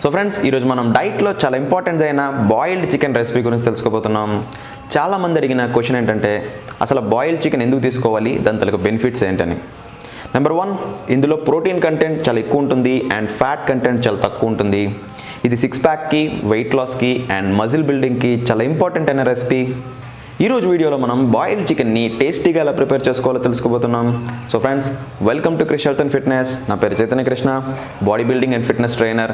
So friends, ఈరోజు మనం డైట్లో చాలా ఇంపార్టెంట్ అయిన బాయిల్డ్ చికెన్ రెసిపీ గురించి తెలుసుకోబోతున్నాం. చాలామంది అడిగిన క్వశ్చన్ ఏంటంటే, అసలు బాయిల్డ్ చికెన్ ఎందుకు తీసుకోవాలి, దాని తలకు బెనిఫిట్స్ ఏంటని. నెంబర్ 1, ఇందులో ప్రోటీన్ కంటెంట్ చాలా ఎక్కువ ఉంటుంది అండ్ ఫ్యాట్ కంటెంట్ చాలా తక్కువ ఉంటుంది. ఇది 6 ప్యాక్కి, వెయిట్ లాస్కి అండ్ మజిల్ బిల్డింగ్కి చాలా ఇంపార్టెంట్ అయిన రెసిపీ. ఈరోజు వీడియోలో మనం బాయిల్డ్ చికెన్ని టేస్టీగా ఎలా ప్రిపేర్ చేసుకోవాలో తెలుసుకోబోతున్నాం. So friends, welcome to Krish health and fitness. నా పేరు Chaitanya Krishna, body building and fitness trainer.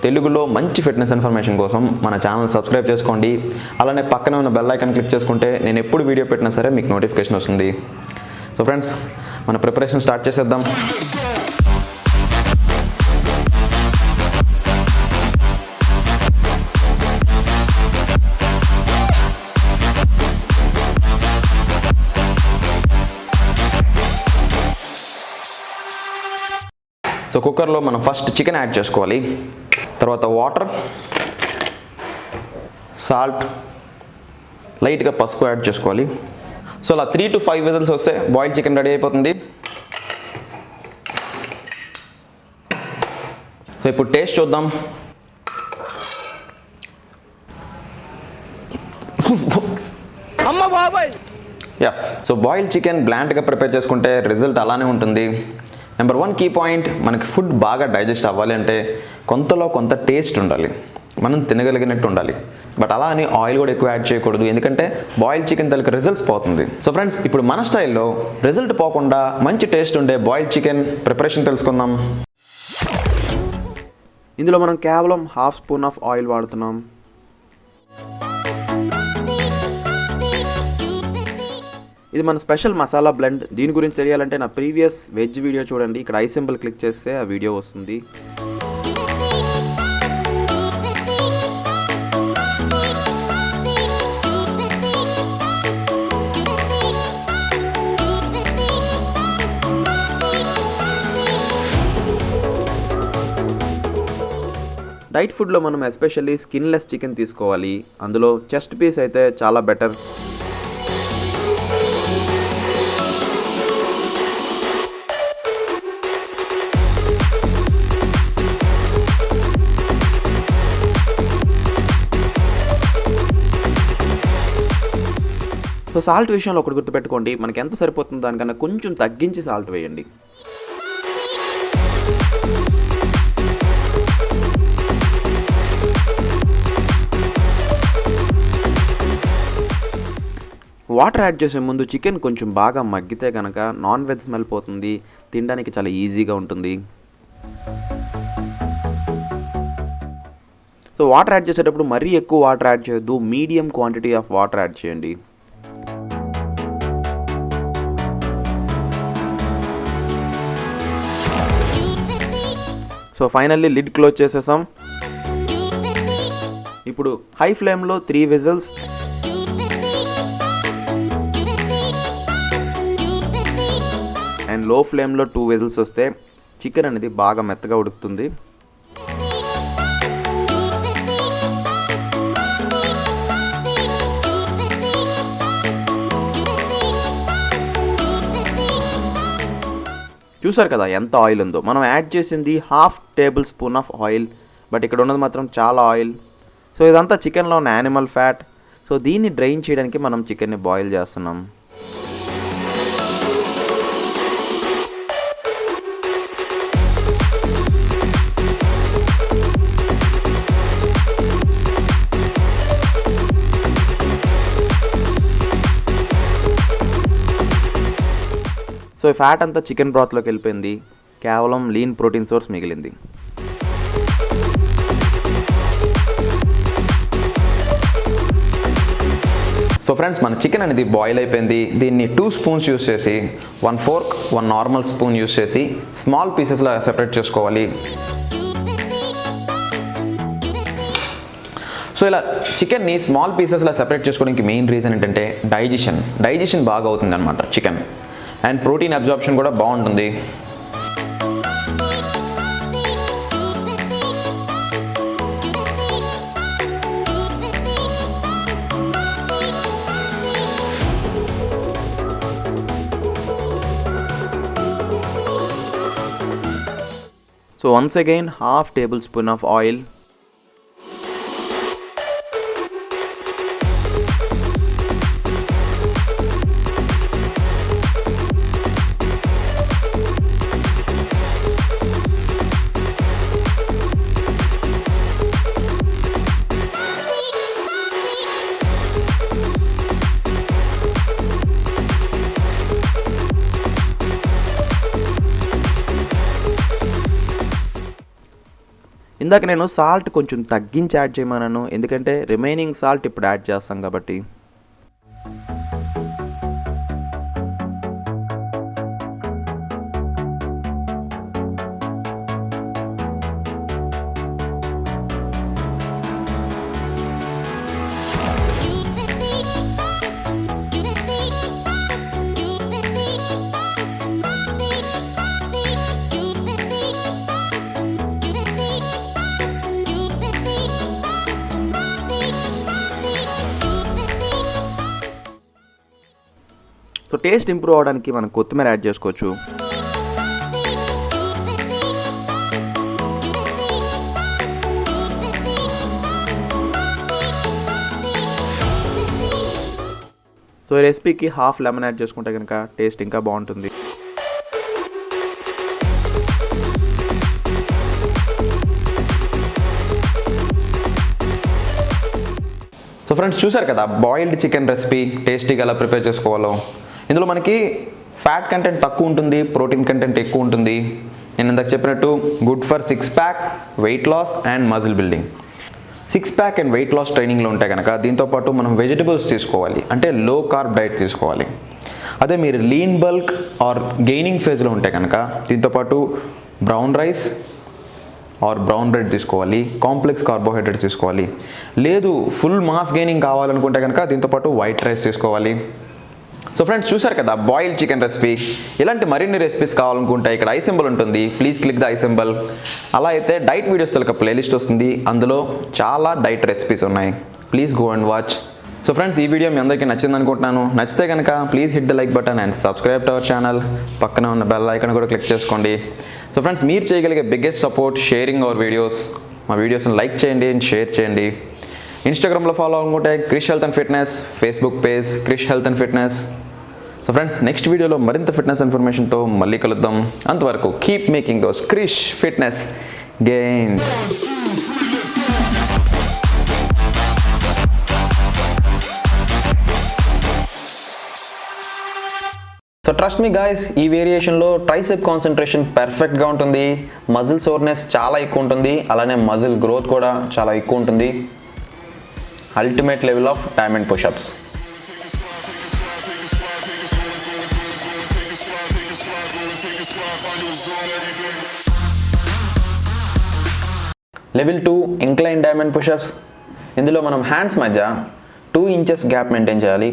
తెలుగులో మంచి ఫిట్నెస్ ఇన్ఫర్మేషన్ కోసం మన ఛానల్ సబ్స్క్రైబ్ చేసుకోండి. అలానే పక్కనే ఉన్న బెల్ ఐకాన్ క్లిక్ చేసుకుంటే నేను ఎప్పుడు వీడియో పెట్టినా సరే మీకు నోటిఫికేషన్ వస్తుంది. సో ఫ్రెండ్స్, మన ప్రిపరేషన్ స్టార్ట్ చేసేద్దాం. సో కుక్కర్లో మనం ఫస్ట్ చికెన్ యాడ్ చేసుకోవాలి. తర్వాత వాటర్, సాల్ట్, లైట్గా పసుపు యాడ్ చేసుకోవాలి. సో అలా 3 to 5 విజిల్స్ వస్తే బాయిల్డ్ చికెన్ రెడీ అయిపోతుంది. సో ఇప్పుడు టేస్ట్ చూద్దాం. ఎస్, సో బాయిల్డ్ చికెన్ బ్లాండ్గా ప్రిపేర్ చేసుకుంటే రిజల్ట్ అలానే ఉంటుంది. నెంబర్ 1 కీ పాయింట్, మనకి ఫుడ్ బాగా డైజెస్ట్ అవ్వాలి అంటే కొంతలో కొంత టేస్ట్ ఉండాలి, మనం తినగలిగినట్టు ఉండాలి. బట్ అలా అని ఆయిల్ కూడా ఎక్కువ యాడ్ చేయకూడదు, ఎందుకంటే బాయిల్డ్ చికెన్ తలకి రిజల్ట్స్ పోతుంది. సో ఫ్రెండ్స్, ఇప్పుడు మన స్టైల్లో రిజల్ట్ పోకుండా మంచి టేస్ట్ ఉండే బాయిల్డ్ చికెన్ ప్రిపరేషన్ తెలుసుకుందాం. ఇందులో మనం కేవలం 1/2 స్పూన్ ఆఫ్ ఆయిల్ వాడుతున్నాం. ఇది మన స్పెషల్ మసాలా బ్లెండ్. దీని గురించి తెలియాలంటే నా ప్రీవియస్ వెజ్ వీడియో చూడండి. ఇక్కడ ఐ సింబల్ క్లిక్ చేస్తే ఆ వీడియో వస్తుంది. డైట్ ఫుడ్లో మనం ఎస్పెషల్లీ స్కిన్లెస్ చికెన్ తీసుకోవాలి. అందులో చెస్ట్ పీస్ అయితే చాలా బెటర్. సో సాల్ట్ విషయంలో ఒకటి గుర్తుపెట్టుకోండి, మనకి ఎంత సరిపోతుందో దానికన్నా కొంచెం తగ్గించి సాల్ట్ వేయండి. వాటర్ యాడ్ చేసే ముందు చికెన్ కొంచెం బాగా మగ్గితే కనుక నాన్ వెజ్ స్మెల్ పోతుంది, తినడానికి చాలా ఈజీగా ఉంటుంది. సో వాటర్ యాడ్ చేసేటప్పుడు మరీ ఎక్కువ వాటర్ యాడ్ చేయొద్దు, medium quantity of water add చేయండి. సో ఫైనల్లీ లిడ్ క్లోజ్ చేసేసాం. ఇప్పుడు హై ఫ్లేమ్లో 3 విజిల్స్, అండ్ లో ఫ్లేమ్లో 2 విజిల్స్ వస్తే చికెన్ అనేది బాగా మెత్తగా ఉడుకుతుంది. చూసారు కదా ఎంత ఆయిల్ ఉందో. మనం యాడ్ చేసింది 1/2 table spoon of oil, but ఇక్కడ ఉన్నది మాత్రం చాలా ఆయిల్. సో ఇదంతా చికెన్లో ఉన్న యానిమల్ ఫ్యాట్. సో దీన్ని డ్రైన్ చేయడానికి మనం చికెన్ని బాయిల్ చేస్తున్నాం. సో ఈ ఫ్యాట్ అంతా చికెన్ బ్రాత్లోకి వెళ్ళిపోయింది, కేవలం లీన్ ప్రోటీన్ సోర్స్ మిగిలింది. సో ఫ్రెండ్స్, మన చికెన్ అనేది బాయిల్ అయిపోయింది. దీన్ని 2 స్పూన్స్ యూస్ చేసి, 1 ఫోర్క్, 1 నార్మల్ స్పూన్ యూస్ చేసి స్మాల్ పీసెస్లా సెపరేట్ చేసుకోవాలి. సో ఇలా చికెన్ని స్మాల్ పీసెస్లా సెపరేట్ చేసుకోవడానికి మెయిన్ రీజన్ ఏంటంటే డైజెషన్ బాగా అవుతుంది అనమాట చికెన్, అండ్ ప్రోటీన్ అబ్జార్ప్షన్ కూడా బాగుంటుంది. So once again half tablespoon of oil. ఇందాక నేను సాల్ట్ కొంచెం తగ్గించి యాడ్ చేయమన్నాను, ఎందుకంటే రిమైనింగ్ సాల్ట్ ఇప్పుడు యాడ్ చేస్తాం కాబట్టి. సో టేస్ట్ ఇంప్రూవ్ అవడానికి మనం కొత్తిమీర యాడ్ చేసుకోవచ్చు. సో ఈ రెసిపీకి హాఫ్ లెమన్ యాడ్ చేసుకుంటే కనుక టేస్ట్ ఇంకా బాగుంటుంది. సో ఫ్రెండ్స్ చూసారు కదా బాయిల్డ్ చికెన్ రెసిపీ టేస్టీగా ఎలా ప్రిపేర్ చేసుకోవాలో. ఇందులో మనకి ఫ్యాట్ కంటెంట్ తక్కువ ఉంటుంది, ప్రోటీన్ కంటెంట్ ఎక్కువ ఉంటుంది. నేను ఇందాక చెప్పినట్టు good for 6 pack, weight loss and muscle building. 6 pack and weight loss ట్రైనింగ్లో ఉంటే కనుక దీంతోపాటు మనం వెజిటబుల్స్ తీసుకోవాలి, అంటే లో కార్బ్ డైట్ తీసుకోవాలి. అదే మీరు లీన్ బల్క్ ఆర్ గెయినింగ్ ఫేజ్లో ఉంటే కనుక దీంతోపాటు brown rice or brown bread తీసుకోవాలి, కాంప్లెక్స్ కార్బోహైడ్రేట్స్ తీసుకోవాలి. లేదు ఫుల్ మాస్ గెయినింగ్ కావాలనుకుంటే కనుక దీంతోపాటు వైట్ రైస్ తీసుకోవాలి. సో ఫ్రెండ్స్ చూసారు కదా బాయిల్డ్ చికెన్ రెసిపీ. ఇలాంటి మరిన్ని రెసిపీస్ కావాలనుకుంటే ఇక్కడ ఐ సింబల్ ఉంటుంది, please click the I symbol. అలా అయితే డైట్ వీడియోస్ తలక ప్లేలిస్ట్ వస్తుంది, అందులో చాలా డైట్ రెసిపీస్ ఉన్నాయి, please go and watch. So friends ఈ వీడియో మీ అందరికీ నచ్చింది అనుకుంటున్నాను. నచ్చితే కనుక please hit the like button and subscribe to our channel. పక్కన ఉన్న బెల్ ఐకాన్ కూడా క్లిక్ చేసుకోండి. సో ఫ్రెండ్స్ మీరు చేయగలిగే biggest support sharing our videos. మా వీడియోస్ని లైక్ చేయండి అండ్ షేర్ చేయండి. ఇన్స్టాగ్రామ్లో ఫాలో అనుకుంటే Krish health and fitness, Facebook page Krish health and fitness. So friends next వీడియోలో మరింత ఫిట్నెస్ ఇన్ఫర్మేషన్తో మళ్ళీ కలుద్దాం. అంతవరకు keep making those Krish fitness gains. So trust me guys, ఈ వేరియేషన్లో ట్రైసెప్ కాన్సన్ట్రేషన్ పర్ఫెక్ట్గా ఉంటుంది, మజిల్ సోర్నెస్ చాలా ఎక్కువ ఉంటుంది, అలానే మజిల్ గ్రోత్ కూడా చాలా ఎక్కువ ఉంటుంది. Ultimate level of diamond pushups. Level 2 incline diamond pushups. ఇందులో మనం హ్యాండ్స్ మధ్య 2 ఇంచెస్ గ్యాప్ మెయింటైన్ చేయాలి.